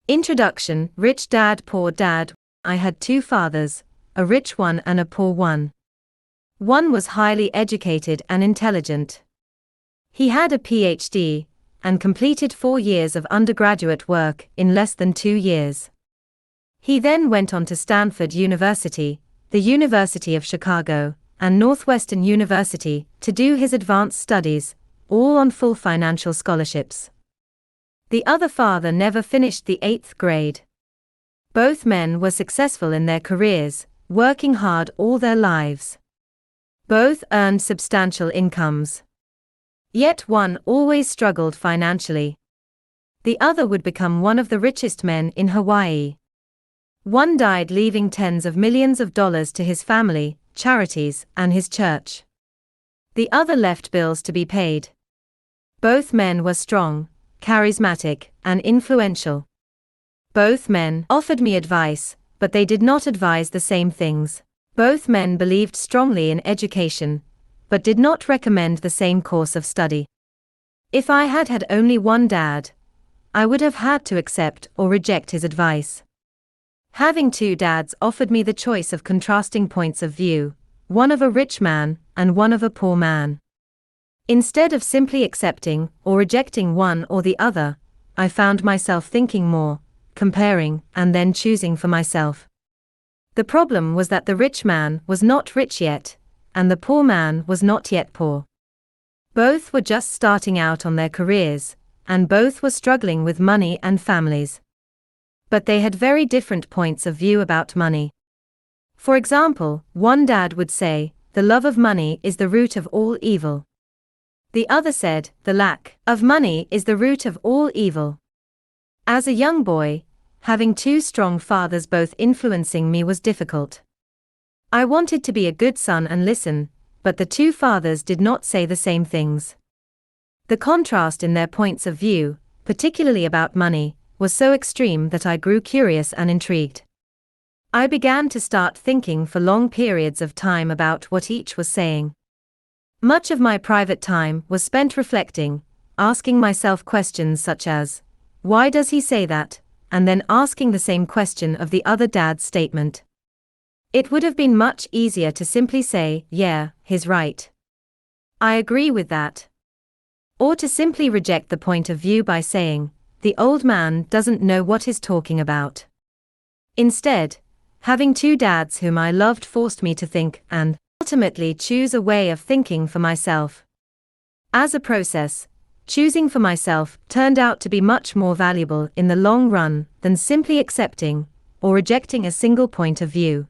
Introduction. Rich Dad, Poor Dad. I had two fathers, a rich one and a poor one. One was highly educated and intelligent. He had a PhD, and completed 4 years of undergraduate work in less than 2 years. He then went on to Stanford University, the University of Chicago, and Northwestern University to do his advanced studies, all on full financial scholarships. The other father never finished the 8th grade. Both men were successful in their careers, working hard all their lives. Both earned substantial incomes. Yet one always struggled financially. The other would become one of the richest men in Hawaii. One died leaving tens of millions of dollars to his family, charities, and his church. The other left bills to be paid. Both men were strong, charismatic, and influential. Both men offered me advice, but they did not advise the same things. Both men believed strongly in education, but did not recommend the same course of study. If I had had only one dad, I would have had to accept or reject his advice. Having two dads offered me the choice of contrasting points of view, one of a rich man and one of a poor man. Instead of simply accepting or rejecting one or the other, I found myself thinking more, comparing, and then choosing for myself. The problem was that the rich man was not rich yet, and the poor man was not yet poor. Both were just starting out on their careers, and both were struggling with money and families. But they had very different points of view about money. For example, one dad would say, "The love of money is the root of all evil." The other said, "The lack of money is the root of all evil." As a young boy, having two strong fathers both influencing me was difficult. I wanted to be a good son and listen, but the two fathers did not say the same things. The contrast in their points of view, particularly about money, was so extreme that I grew curious and intrigued. I began to start thinking for long periods of time about what each was saying. Much of my private time was spent reflecting, asking myself questions such as, "Why does he say that?" and then asking the same question of the other dad's statement. It would have been much easier to simply say, "Yeah, he's right. I agree with that." Or to simply reject the point of view by saying, "The old man doesn't know what he's talking about." Instead, having two dads whom I loved forced me to think and ultimately choose a way of thinking for myself. As a process, choosing for myself turned out to be much more valuable in the long run than simply accepting or rejecting a single point of view.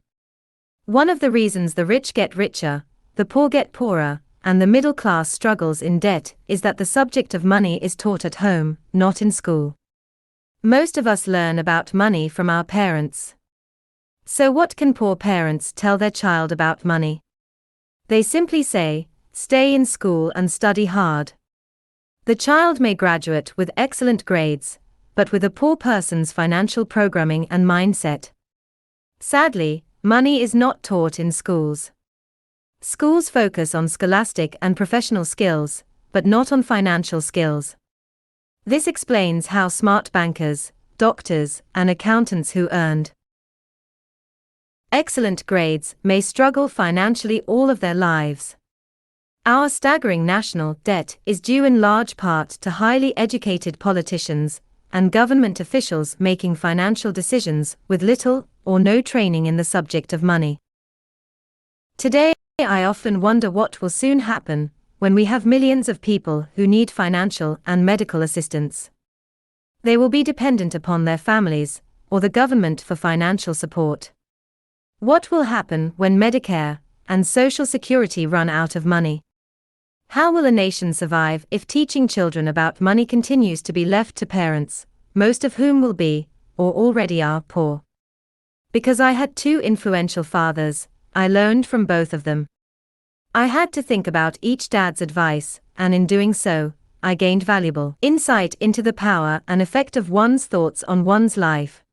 One of the reasons the rich get richer, the poor get poorer, and the middle class struggles in debt is that the subject of money is taught at home, not in school. Most of us learn about money from our parents. So what can poor parents tell their child about money? They simply say, "Stay in school and study hard." The child may graduate with excellent grades, but with a poor person's financial programming and mindset. Sadly, money is not taught in schools. Schools focus on scholastic and professional skills, but not on financial skills. This explains how smart bankers, doctors, and accountants who earned excellent grades may struggle financially all of their lives. Our staggering national debt is due in large part to highly educated politicians and government officials making financial decisions with little or no training in the subject of money. Today, I often wonder what will soon happen when we have millions of people who need financial and medical assistance. They will be dependent upon their families or the government for financial support. What will happen when Medicare and Social Security run out of money? How will a nation survive if teaching children about money continues to be left to parents, most of whom will be, or already are, poor? Because I had two influential fathers, I learned from both of them. I had to think about each dad's advice, and in doing so, I gained valuable insight into the power and effect of one's thoughts on one's life.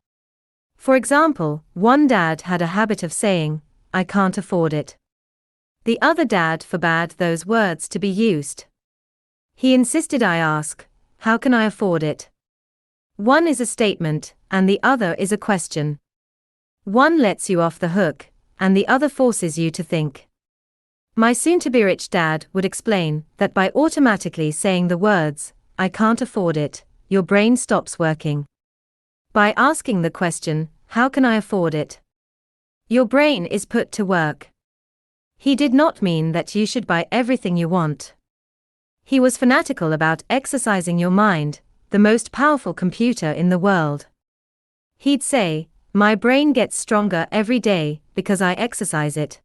For example, one dad had a habit of saying, "I can't afford it." The other dad forbade those words to be used. He insisted I ask, "How can I afford it?" One is a statement, and the other is a question. One lets you off the hook, and the other forces you to think. My soon-to-be-rich dad would explain that by automatically saying the words, "I can't afford it," your brain stops working. By asking the question, "How can I afford it?" your brain is put to work. He did not mean that you should buy everything you want. He was fanatical about exercising your mind, the most powerful computer in the world. He'd say, "My brain gets stronger every day because I exercise it.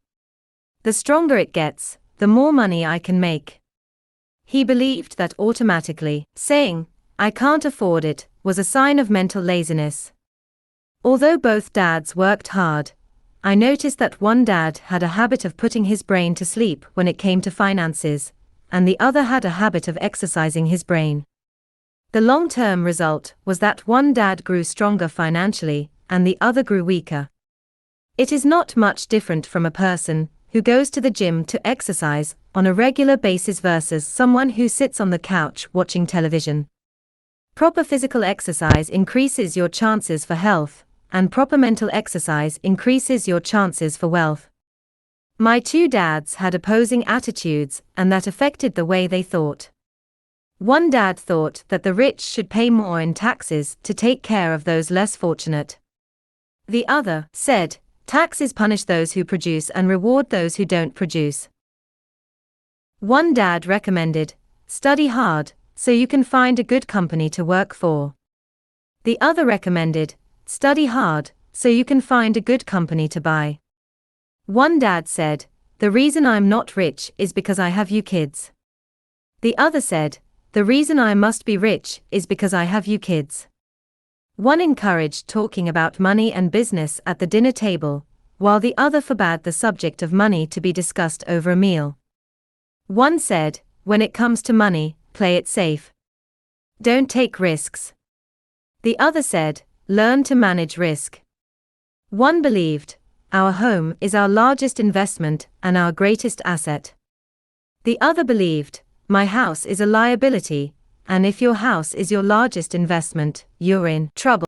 The stronger it gets, the more money I can make." He believed that automatically saying, "I can't afford it," was a sign of mental laziness. Although both dads worked hard, I noticed that one dad had a habit of putting his brain to sleep when it came to finances, and the other had a habit of exercising his brain. The long-term result was that one dad grew stronger financially, and the other grew weaker. It is not much different from a person who goes to the gym to exercise on a regular basis versus someone who sits on the couch watching television. Proper physical exercise increases your chances for health, and proper mental exercise increases your chances for wealth. My two dads had opposing attitudes, and that affected the way they thought. One dad thought that the rich should pay more in taxes to take care of those less fortunate. The other said, "Taxes punish those who produce and reward those who don't produce." One dad recommended, "Study hard, so you can find a good company to work for." The other recommended, "Study hard, so you can find a good company to buy." One dad said, "The reason I'm not rich is because I have you kids." The other said, "The reason I must be rich is because I have you kids." One encouraged talking about money and business at the dinner table, while the other forbade the subject of money to be discussed over a meal. One said, "When it comes to money, play it safe. Don't take risks." The other said, "Learn to manage risk." One believed, "Our home is our largest investment and our greatest asset." The other believed, "My house is a liability, and if your house is your largest investment, you're in trouble."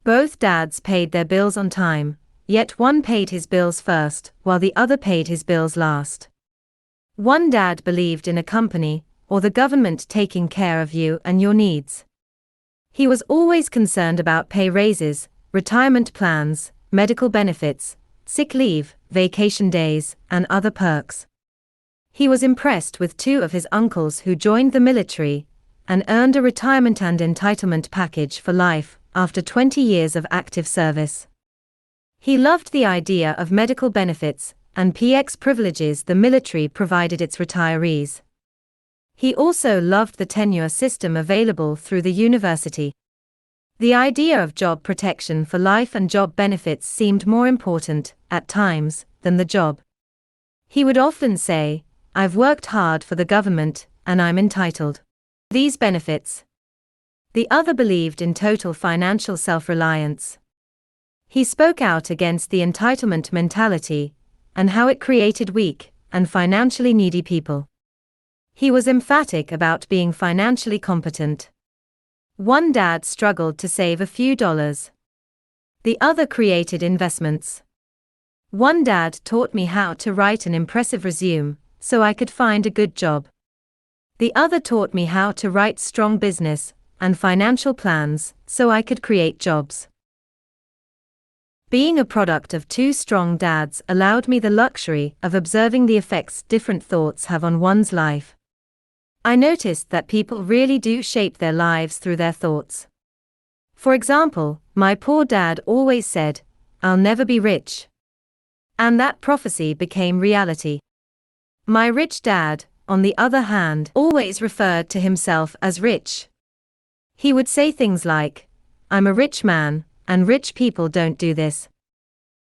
Both dads paid their bills on time, yet one paid his bills first, while the other paid his bills last. One dad believed in a company, or the government taking care of you and your needs. He was always concerned about pay raises, retirement plans, medical benefits, sick leave, vacation days, and other perks. He was impressed with two of his uncles who joined the military and earned a retirement and entitlement package for life after 20 years of active service. He loved the idea of medical benefits and PX privileges the military provided its retirees. He also loved the tenure system available through the university. The idea of job protection for life and job benefits seemed more important, at times, than the job. He would often say, "I've worked hard for the government, and I'm entitled these benefits." The other believed in total financial self-reliance. He spoke out against the entitlement mentality, and how it created weak and financially needy people. He was emphatic about being financially competent. One dad struggled to save a few dollars. The other created investments. One dad taught me how to write an impressive resume, so I could find a good job. The other taught me how to write strong business and financial plans, so I could create jobs. Being a product of two strong dads allowed me the luxury of observing the effects different thoughts have on one's life. I noticed that people really do shape their lives through their thoughts. For example, my poor dad always said, "I'll never be rich." And that prophecy became reality. My rich dad, on the other hand, always referred to himself as rich. He would say things like, "I'm a rich man, and rich people don't do this."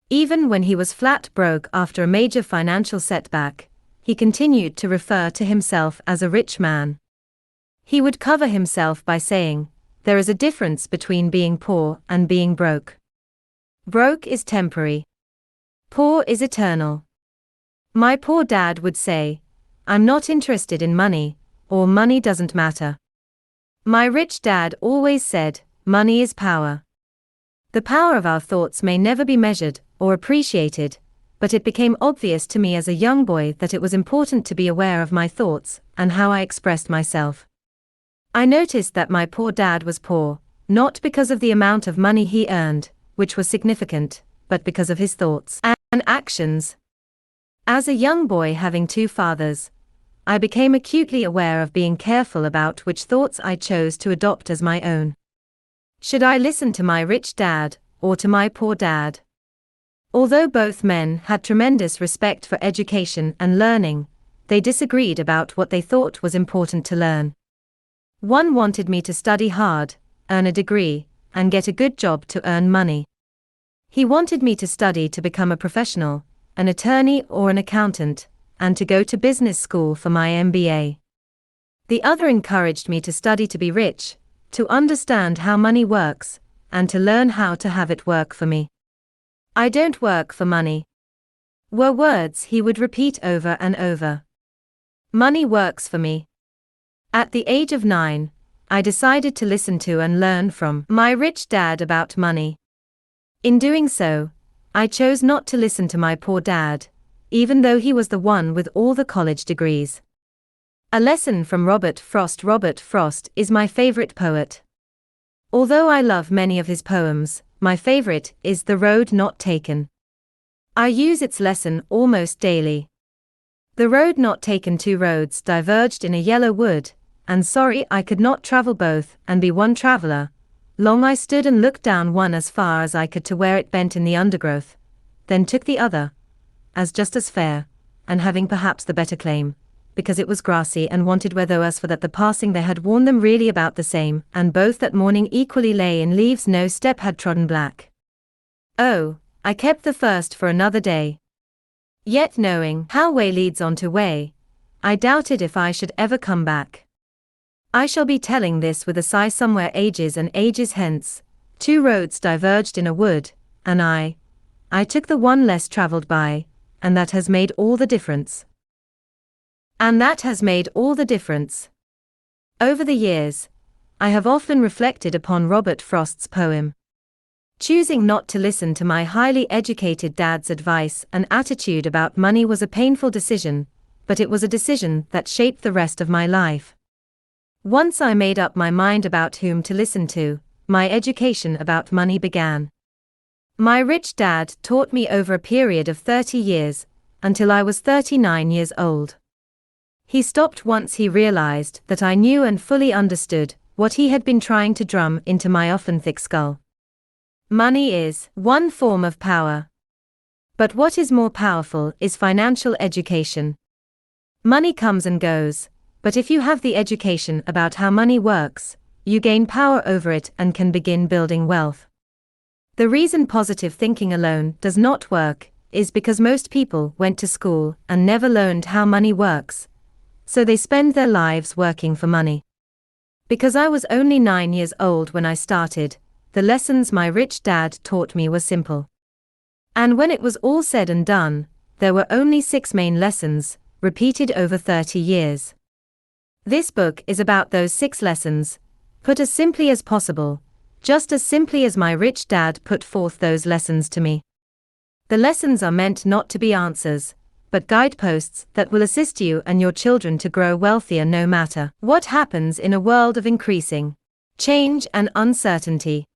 Even when he was flat broke after a major financial setback, he continued to refer to himself as a rich man. He would cover himself by saying, "There is a difference between being poor and being broke. Broke is temporary. Poor is eternal." My poor dad would say, "I'm not interested in money, or money doesn't matter. My rich dad always said, money is power. The power of our thoughts may never be measured or appreciated, but it became obvious to me as a young boy that it was important to be aware of my thoughts and how I expressed myself. I noticed that my poor dad was poor, not because of the amount of money he earned, which was significant, but because of his thoughts and actions. As a young boy having two fathers, I became acutely aware of being careful about which thoughts I chose to adopt as my own. Should I listen to my rich dad, or to my poor dad? Although both men had tremendous respect for education and learning, they disagreed about what they thought was important to learn. One wanted me to study hard, earn a degree, and get a good job to earn money. He wanted me to study to become a professional, an attorney or an accountant, and to go to business school for my MBA. The other encouraged me to study to be rich, to understand how money works, and to learn how to have it work for me. I don't work for money, were words he would repeat over and over. Money works for me. At the age of 9, I decided to listen to and learn from my rich dad about money. In doing so, I chose not to listen to my poor dad, even though he was the one with all the college degrees. A lesson from Robert Frost. Robert Frost is my favorite poet. Although I love many of his poems, my favorite is The Road Not Taken. I use its lesson almost daily. The road not taken, two roads diverged in a yellow wood, and sorry I could not travel both and be one traveler. Long I stood and looked down one as far as I could to where it bent in the undergrowth, then took the other, as just as fair, and having perhaps the better claim, because it was grassy and wanted weather as for that the passing there had worn them really about the same, and both that morning equally lay in leaves no step had trodden black. Oh, I kept the first for another day. Yet knowing how way leads on to way, I doubted if I should ever come back. I shall be telling this with a sigh somewhere ages and ages hence. Two roads diverged in a wood, and I took the one less traveled by, and that has made all the difference. And that has made all the difference. Over the years, I have often reflected upon Robert Frost's poem. Choosing not to listen to my highly educated dad's advice and attitude about money was a painful decision, but it was a decision that shaped the rest of my life. Once I made up my mind about whom to listen to, my education about money began. My rich dad taught me over a period of 30 years, until I was 39 years old. He stopped once he realized that I knew and fully understood what he had been trying to drum into my often thick skull. Money is one form of power. But what is more powerful is financial education. Money comes and goes, but if you have the education about how money works, you gain power over it and can begin building wealth. The reason positive thinking alone does not work is because most people went to school and never learned how money works, so they spend their lives working for money. Because I was only 9 years old when I started, the lessons my rich dad taught me were simple. And when it was all said and done, there were only 6 main lessons, repeated over 30 years. This book is about those 6 lessons, put as simply as possible, just as simply as my rich dad put forth those lessons to me. The lessons are meant not to be answers, but guideposts that will assist you and your children to grow wealthier no matter what happens in a world of increasing change and uncertainty.